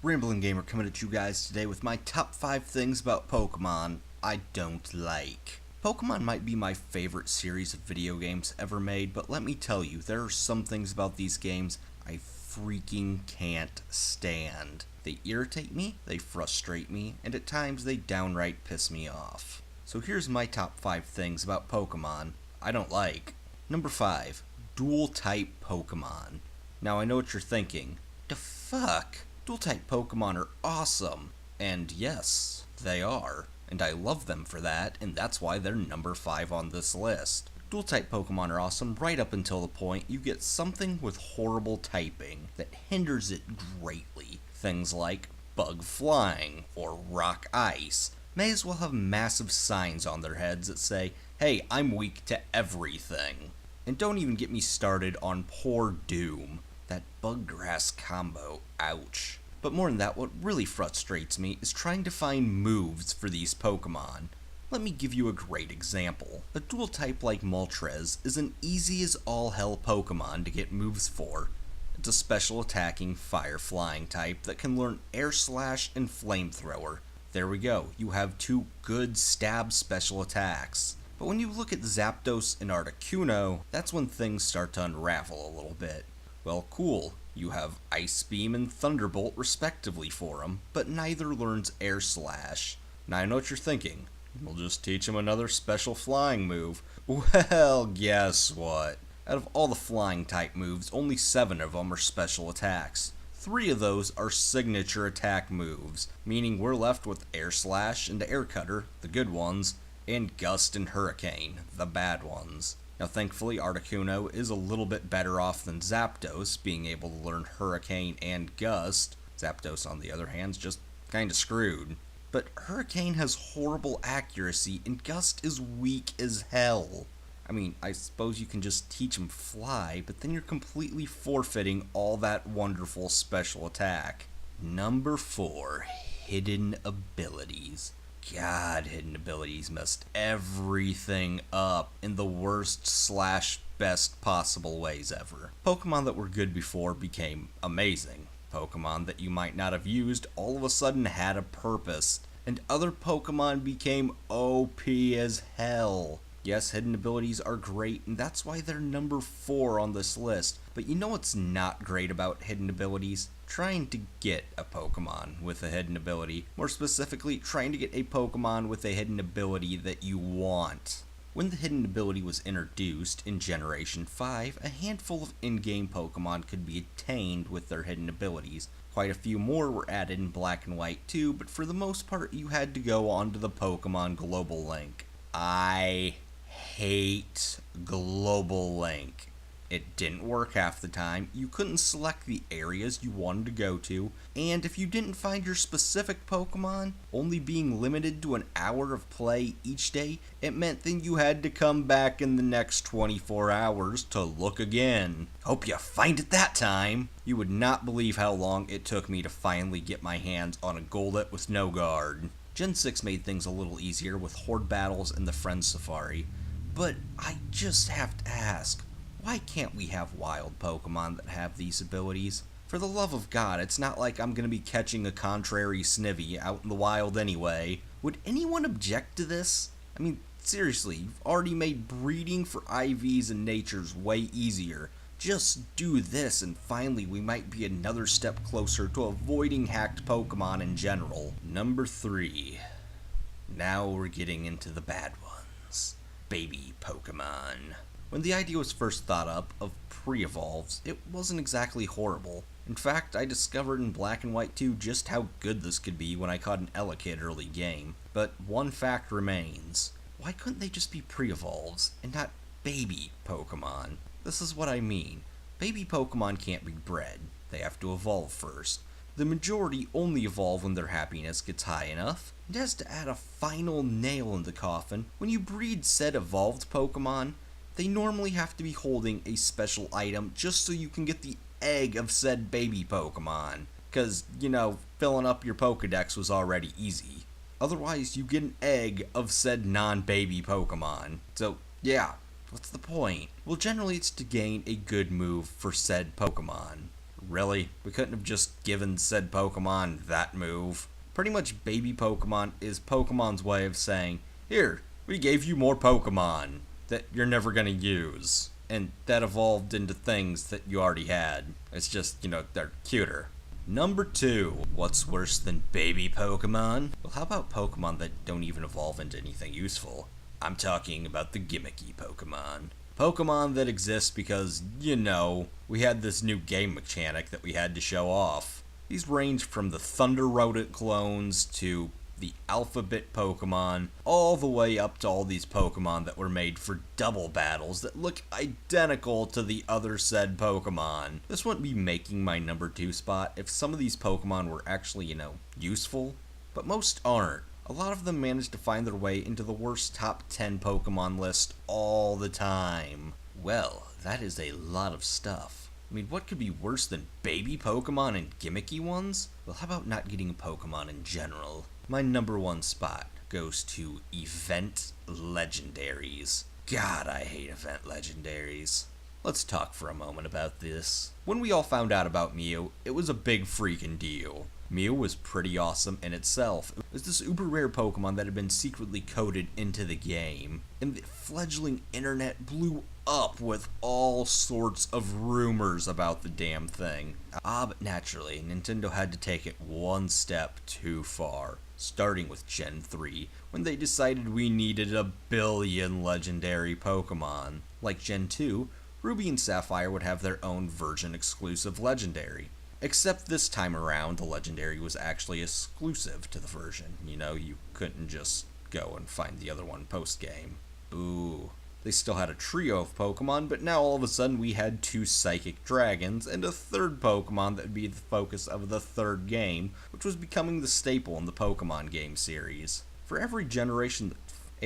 Rambling Gamer coming at you guys today with my top 5 things about Pokemon I don't like. Pokemon might be my favorite series of video games ever made, but let me tell you, there are some things about these games I freaking can't stand. They irritate me, they frustrate me, and at times they downright piss me off. So here's my top 5 things about Pokemon I don't like. Number 5. Dual-type Pokemon. Now I know what you're thinking. The fuck? Dual-type Pokemon are awesome. And yes, they are. And I love them for that, and that's why they're number 5 on this list. Dual-type Pokemon are awesome right up until the point you get something with horrible typing that hinders it greatly. Things like Bug Flying or Rock Ice may as well have massive signs on their heads that say, hey, I'm weak to everything. And don't even get me started on poor Doom. That Bug Grass combo, ouch. But more than that, what really frustrates me is trying to find moves for these Pokemon. Let me give you a great example. A dual type like Moltres is an easy as all hell Pokemon to get moves for. It's a special attacking fire flying type that can learn Air Slash and Flamethrower. There we go, you have 2 good stab special attacks. But when you look at Zapdos and Articuno, that's when things start to unravel a little bit. Well, cool, you have Ice Beam and Thunderbolt respectively for him, but neither learns Air Slash. Now I know what you're thinking, we'll just teach him another special flying move. Well, guess what? Out of all the flying type moves, only 7 of them are special attacks. 3 of those are signature attack moves, meaning we're left with Air Slash and Air Cutter, the good ones, and Gust and Hurricane, the bad ones. Now thankfully Articuno is a little bit better off than Zapdos, being able to learn Hurricane and Gust. Zapdos on the other hand is just kinda screwed. But Hurricane has horrible accuracy and Gust is weak as hell. I mean, I suppose you can just teach him Fly, but then you're completely forfeiting all that wonderful special attack. Number 4. Hidden abilities. God, hidden abilities messed everything up in the worst / best possible ways ever. Pokemon that were good before became amazing. Pokemon that you might not have used all of a sudden had a purpose. And other Pokemon became OP as hell. Yes, hidden abilities are great, and that's why they're number 4 on this list. But you know what's not great about hidden abilities? Trying to get a Pokemon with a hidden ability. More specifically, trying to get a Pokemon with a hidden ability that you want. When the hidden ability was introduced in Generation 5, a handful of in-game Pokemon could be attained with their hidden abilities. Quite a few more were added in Black and White too, but for the most part you had to go onto the Pokemon Global Link. I hate Global Link. It didn't work half the time, you couldn't select the areas you wanted to go to, and if you didn't find your specific Pokemon, only being limited to an hour of play each day, it meant that you had to come back in the next 24 hours to look again. Hope you find it that time! You would not believe how long it took me to finally get my hands on a Goldet with no guard. Gen 6 made things a little easier with Horde battles and the Friend Safari, but I just have to ask, why can't we have wild Pokemon that have these abilities? For the love of God, it's not like I'm gonna be catching a contrary Snivy out in the wild anyway. Would anyone object to this? I mean, seriously, you've already made breeding for IVs and natures way easier. Just do this and finally we might be another step closer to avoiding hacked Pokemon in general. Number 3. Now we're getting into the bad ones. Baby Pokemon. When the idea was first thought up of pre-evolves, it wasn't exactly horrible. In fact, I discovered in Black and White 2 just how good this could be when I caught an Elekid early game. But one fact remains. Why couldn't they just be pre-evolves and not baby Pokemon? This is what I mean. Baby Pokemon can't be bred. They have to evolve first. The majority only evolve when their happiness gets high enough. And as to add a final nail in the coffin, when you breed said evolved Pokemon, they normally have to be holding a special item just so you can get the egg of said baby Pokemon. Cause, you know, filling up your Pokedex was already easy. Otherwise, you get an egg of said non-baby Pokemon. So, yeah, what's the point? Well, generally it's to gain a good move for said Pokemon. Really? We couldn't have just given said Pokemon that move? Pretty much Baby Pokemon is Pokemon's way of saying, here, we gave you more Pokemon that you're never gonna use. And that evolved into things that you already had. It's just, they're cuter. Number 2. What's worse than baby Pokemon? Well, how about Pokemon that don't even evolve into anything useful? I'm talking about the gimmicky Pokemon. Pokemon that exist because, we had this new game mechanic that we had to show off. These range from the Thunder Rodent clones to the Alphabet Pokemon, all the way up to all these Pokemon that were made for double battles that look identical to the other said Pokemon. This wouldn't be making my number 2 spot if some of these Pokemon were actually, useful, but most aren't. A lot of them manage to find their way into the worst top 10 Pokemon list all the time. Well, that is a lot of stuff. I mean, what could be worse than baby Pokemon and gimmicky ones? Well, how about not getting a Pokemon in general? My number 1 spot goes to Event Legendaries. God, I hate Event Legendaries. Let's talk for a moment about this. When we all found out about Mew, it was a big freaking deal. Mew was pretty awesome in itself. It was this uber rare Pokemon that had been secretly coded into the game, and the fledgling internet blew up with all sorts of rumors about the damn thing. But naturally, Nintendo had to take it one step too far, starting with Gen 3, when they decided we needed 1 billion legendary Pokemon. Like Gen 2, Ruby and Sapphire would have their own version-exclusive legendary. Except this time around, the legendary was actually exclusive to the version. You couldn't just go and find the other one post-game. Boo. They still had a trio of Pokemon, but now all of a sudden we had 2 Psychic Dragons and a 3rd Pokemon that would be the focus of the 3rd game, which was becoming the staple in the Pokemon game series. For every generation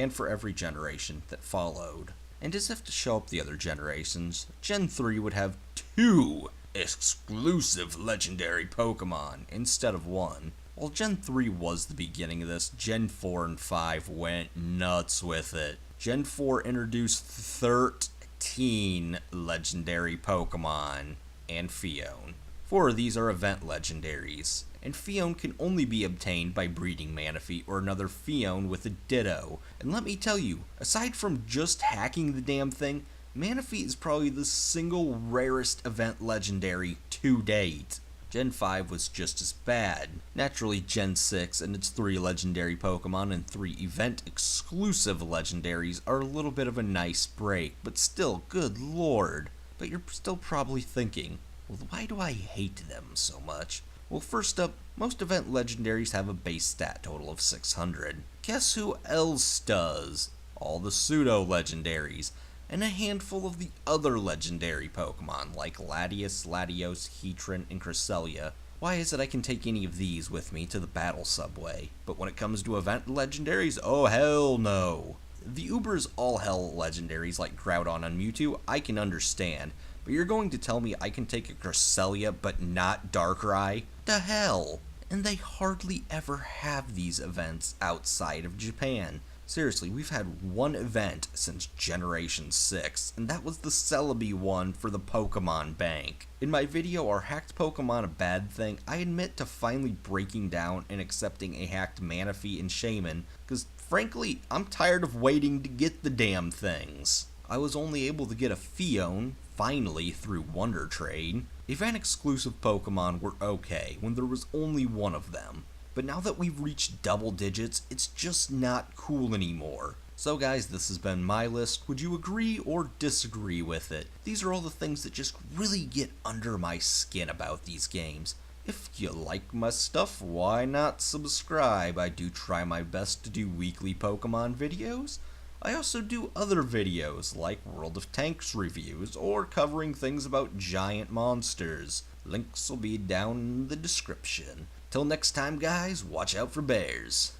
that followed. And as if to show up the other generations, Gen 3 would have 2 exclusive legendary Pokemon instead of 1. While Gen 3 was the beginning of this, Gen 4 and 5 went nuts with it. Gen 4 introduced 13 legendary Pokemon and Phione. 4 of these are event legendaries, and Phione can only be obtained by breeding Manaphy or another Phione with a Ditto. And let me tell you, aside from just hacking the damn thing, Manaphy is probably the single rarest event legendary to date. Gen 5 was just as bad. Naturally, Gen 6 and its 3 legendary Pokemon and 3 event-exclusive legendaries are a little bit of a nice break, but still, good lord. But you're still probably thinking, well, why do I hate them so much? Well, first up, most event legendaries have a base stat total of 600. Guess who else does? All the pseudo-legendaries, and a handful of the other legendary Pokemon, like Latios, Latios, Heatran, and Cresselia. Why is it I can take any of these with me to the battle subway? But when it comes to event legendaries, oh hell no. The Uber's all-hell legendaries like Groudon and Mewtwo, I can understand, but you're going to tell me I can take a Cresselia but not Darkrai? The hell? And they hardly ever have these events outside of Japan. Seriously, we've had one event since Generation 6, and that was the Celebi one for the Pokemon Bank. In my video, Are Hacked Pokemon a Bad Thing?, I admit to finally breaking down and accepting a hacked Manaphy and Shaman, because frankly, I'm tired of waiting to get the damn things. I was only able to get a Phione, finally, through Wonder Trade. Event-exclusive Pokemon were okay when there was only one of them. But now that we've reached double digits, it's just not cool anymore. So guys, this has been my list. Would you agree or disagree with it? These are all the things that just really get under my skin about these games. If you like my stuff, why not subscribe? I do try my best to do weekly Pokemon videos. I also do other videos, like World of Tanks reviews, or covering things about giant monsters. Links will be down in the description. Till next time, guys, watch out for bears.